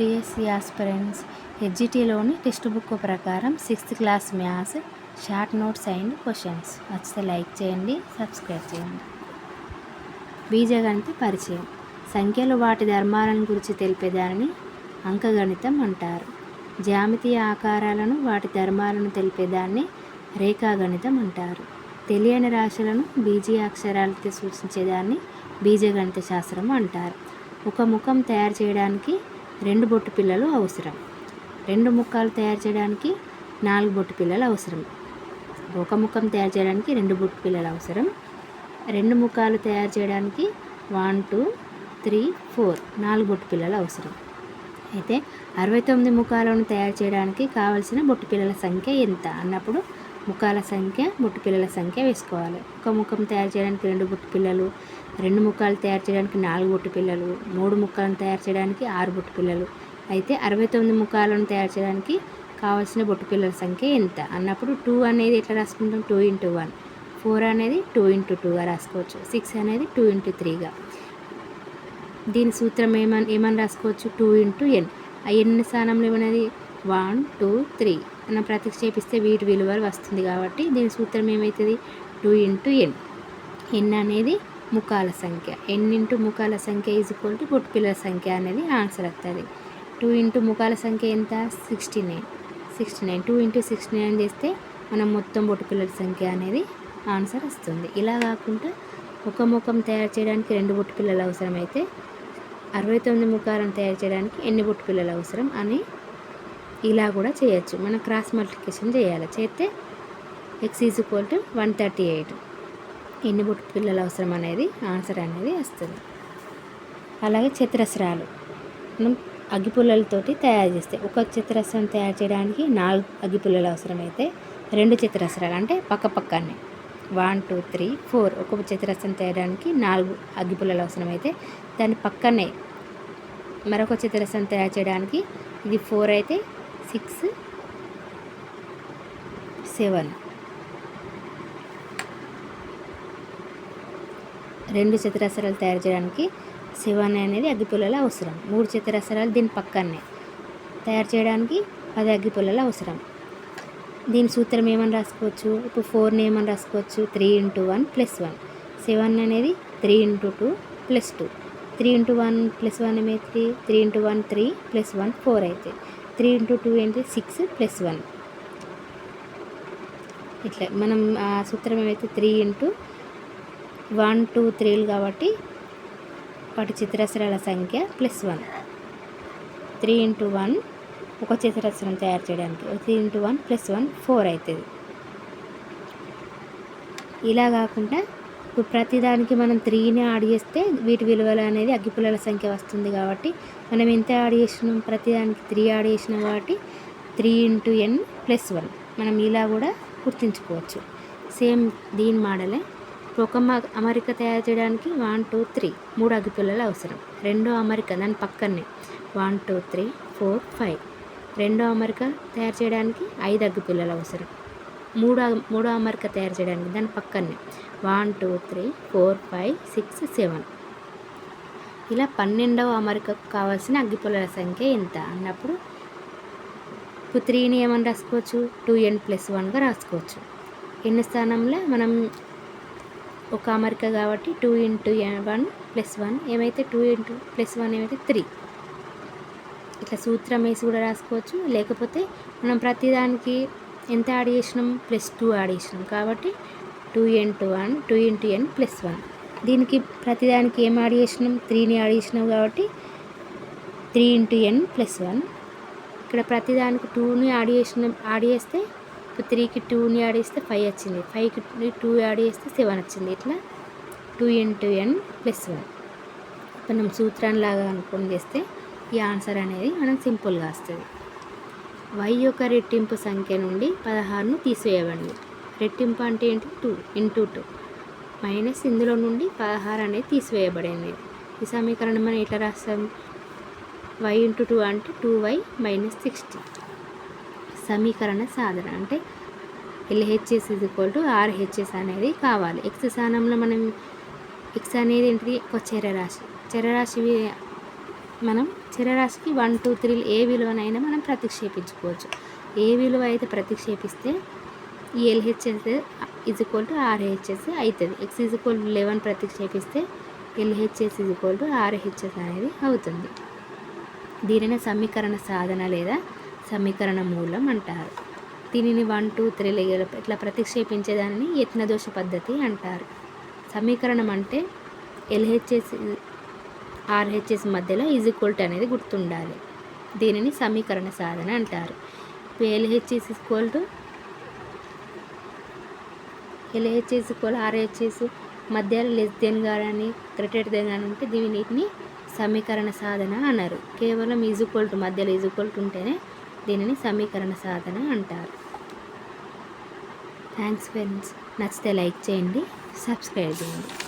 DSC aspirants, హెచ్జిటిలోని text book ప్రకారం 6th class maths short notes and questions నచ్చితే like చేయండి, subscribe చేయండి. బీజగణిత పరిచయం. సంఖ్యలు వాటి ధర్మాలను గురించి తెలిపేదానిని అంకగణితం అంటారు. జ్యామితీయ ఆకారాలను వాటి ధర్మాలను తెలిపేదాన్ని రేఖాగణితం అంటారు. తెలియని రాశులను బీజీయ అక్షరాలతో సూచించేదాన్ని బీజగణిత శాస్త్రం అంటారు. ఒక ముఖం తయారు చేయడానికి 2 బొట్టు పిల్లలు అవసరం. 2 ముఖాలు తయారు చేయడానికి 4 బొట్టు పిల్లలు అవసరం. ఒక ముఖం తయారు చేయడానికి 2 బొట్టు పిల్లలు అవసరం. 2 ముఖాలు తయారు చేయడానికి 1 2 3 4 4 బొట్టు పిల్లలు అవసరం. అయితే 69 ముఖాలను తయారు చేయడానికి కావలసిన బొట్టు పిల్లల సంఖ్య ఎంత అన్నప్పుడు ముఖాల సంఖ్య బొట్టు పిల్లల సంఖ్య వేసుకోవాలి. ఒక ముఖం తయారు చేయడానికి 2 బొట్టు పిల్లలు, 2 ముఖాలు తయారు చేయడానికి 4 బొట్టు పిల్లలు, 3 ముఖాలను తయారు చేయడానికి 6 బొట్టు పిల్లలు. అయితే 69 ముఖాలను తయారు చేయడానికి కావాల్సిన బొట్టు పిల్లల సంఖ్య ఎంత అన్నప్పుడు 2 అనేది ఎట్లా రాసుకుంటాం, 2 × 1. 4 అనేది 2 × 2గా రాసుకోవచ్చు. 6 అనేది 2 × 3గా. దీని సూత్రం ఏమని రాసుకోవచ్చు, 2 × n. ఆ n స్థానంలో ఏమన్నది 1 2 3 మనం ప్రతిక్షేపిస్తే వీటి విలువలు వస్తుంది కాబట్టి దీని సూత్రం ఏమవుతుంది, 2 × n. n అనేది ముఖాల సంఖ్య. n × ముఖాల సంఖ్య = బొట్టు పిల్లల సంఖ్య అనేది ఆన్సర్ వస్తుంది. 2 × ముఖాల సంఖ్య ఎంత, 69. 2 × 69 చేస్తే మనం మొత్తం బొట్టు పిల్లల సంఖ్య అనేది ఆన్సర్ వస్తుంది. ఇలా కాకుండా ఒక ముఖం తయారు చేయడానికి 2 బొట్టు పిల్లలు అవసరమైతే 69 ముఖాలను తయారు చేయడానికి ఎన్ని బొట్టు పిల్లలు అవసరం అని ఇలా కూడా చేయొచ్చు. మనం క్రాస్ మల్టిప్లికేషన్ చేయాలి. చేస్తే x = 138 ఎన్ని బొట్టు పిల్లలు అవసరం అనేది ఆన్సర్ అనేది వస్తుంది. అలాగే చతురస్రాలు మనం అగ్గిపుల్లలతోటి తయారు చేస్తే ఒక చతురస్రం తయారు చేయడానికి 4 అగ్గిపుల్లలు అవసరమైతే 2 చతురస్రాలు అంటే పక్కనే 1 2 3 4 ఒక చతురస్రం తయారడానికి 4 అగ్గిపుల్లలు అవసరమైతే దాని పక్కనే మరొక చతురస్రం తయారు చేయడానికి ఇది 4 అయితే 6 7 2 చతురస్రాలు తయారు చేయడానికి 7 అనేది అగ్గిపుల్లలు అవసరం. 3 చతురస్రాలు దీని పక్కనే తయారు చేయడానికి 10 అగ్గిపుల్లలు అవసరం. దీని సూత్రం ఏమని రాసుకోవచ్చు, ఇప్పుడు 4ని ఏమని రాసుకోవచ్చు, 3 × 1 + 1. 7 అనేది 3 × 2 + 2. 3 × 1 + 1 ఏమైతే 3 × 1 3 + 1 4 అయితే 3 × 2 ఏంటి 6 + 1. ఇట్లా మనం ఆ సూత్రం ఏమైతే 3 × 1 2 3 కాబట్టి వాటి చతురస్రాల సంఖ్య +1. 3 × 1 ఒక చతురస్రం తయారు చేయడానికి 3 × 1 + 1 4 అవుతుంది. ఇలా కాకుండా ఇప్పుడు ప్రతిదానికి మనం 3ని యాడ్ చేస్తే వీటి విలువలు అనేది అగ్గిపుల్లల సంఖ్య వస్తుంది కాబట్టి మనం ఎంత యాడ్ చేసినాం, ప్రతిదానికి 3 యాడ్ చేసినాం కాబట్టి 3 × n + 1 మనం ఇలా కూడా గుర్తుంచుకోవచ్చు. సేమ్ దీని మోడలే ఒక అమరిక తయారు చేయడానికి 1 2 3 3 అగ్గిపుల్లలు అవసరం. రెండో అమరిక దాని పక్కనే 1 2 3 4 5 రెండో అమరిక తయారు చేయడానికి 5 అగ్గిపుల్లలు అవసరం. మూడో అమరిక తయారు చేయడానికి దాని పక్కనే 1 2 3 4 5 6 7 ఇలా 12వ అమరికకు కావాల్సిన అగ్గిపుల్లల సంఖ్య ఎంత అన్నప్పుడు ఇప్పుడు 3ని ఏమని రాసుకోవచ్చు, 2n + 1గా రాసుకోవచ్చు. ఎన్ని స్థానంలో మనం ఒక అమరిక కాబట్టి 2 × 1 + 1 ఏమైతే 2 + 1 ఏమైతే 3. ఇట్లా సూత్రం వేసి కూడా రాసుకోవచ్చు. లేకపోతే మనం ప్రతిదానికి ఎంత యాడ్ చేసినాం, +2 యాడ్ చేసినాం కాబట్టి 2 × 1 2 × n + 1. దీనికి ప్రతిదానికి ఏం యాడ్ చేసినాం, 3ని యాడ్ చేసినాం కాబట్టి 3 × n + 1. ఇక్కడ ప్రతిదానికి 2ని యాడ్ చేస్తే ఇప్పుడు 3కి 2ని యాడ్ చేస్తే 5 వచ్చింది, 5కి 2 యాడ్ చేస్తే 7 వచ్చింది. ఇట్లా 2 × n + 1 మనం సూత్రంలాగా అనుకొని చేస్తే ఈ ఆన్సర్ అనేది మనం సింపుల్గా వస్తుంది. y యొక్క రెట్టింపు సంఖ్య నుండి 16ను తీసివేయబడింది. రెట్టింపు అంటే ఏంటి, 2 × 2 మైనస్ ఇందులో నుండి 16 అనేది తీసివేయబడింది. ఈ సమీకరణం మనం ఎట్లా రాస్తాం, y × 2 అంటే 2y - 60. సమీకరణ సాధన అంటే LHS = RHS అనేది కావాలి. x స్థానంలో మనం x అనేది ఏంటిది, ఒక చరరాశి మనం చరరాశికి 1, 2, 3 ఏ విలువనైనా మనం ప్రతిక్షేపించుకోవచ్చు. ఏ విలువ అయితే ప్రతిక్షేపిస్తే ఈ LHS RHS అవుతుంది. x 11 ప్రతిక్షేపిస్తే LHS RHS అనేది అవుతుంది. దీనిని సమీకరణ సాధన లేదా సమీకరణ మూలం అంటారు. దీనిని 1, 2, 3 ఇట్లా ప్రతిక్షేపించేదాన్ని యత్నదోష పద్ధతి అంటారు. సమీకరణం అంటే LHS RHS మధ్యలో ఈక్వల్ అనేది గుర్తుండాలి. దీనిని సమీకరణ సాధన అంటారు. LHS RHS మధ్యలో లెస్ దెన్ కానీ గ్రేటర్ దెన్ కానీ ఉంటే దీనిని సమీకరణ సాధన అన్నారు. కేవలం మధ్యలో ఈక్వల్ ఉంటేనే దీనిని సమీకరణ సాధన అంటారు. Thanks friends. నచ్చితే లైక్ చేయండి, సబ్స్క్రైబ్ చేయండి.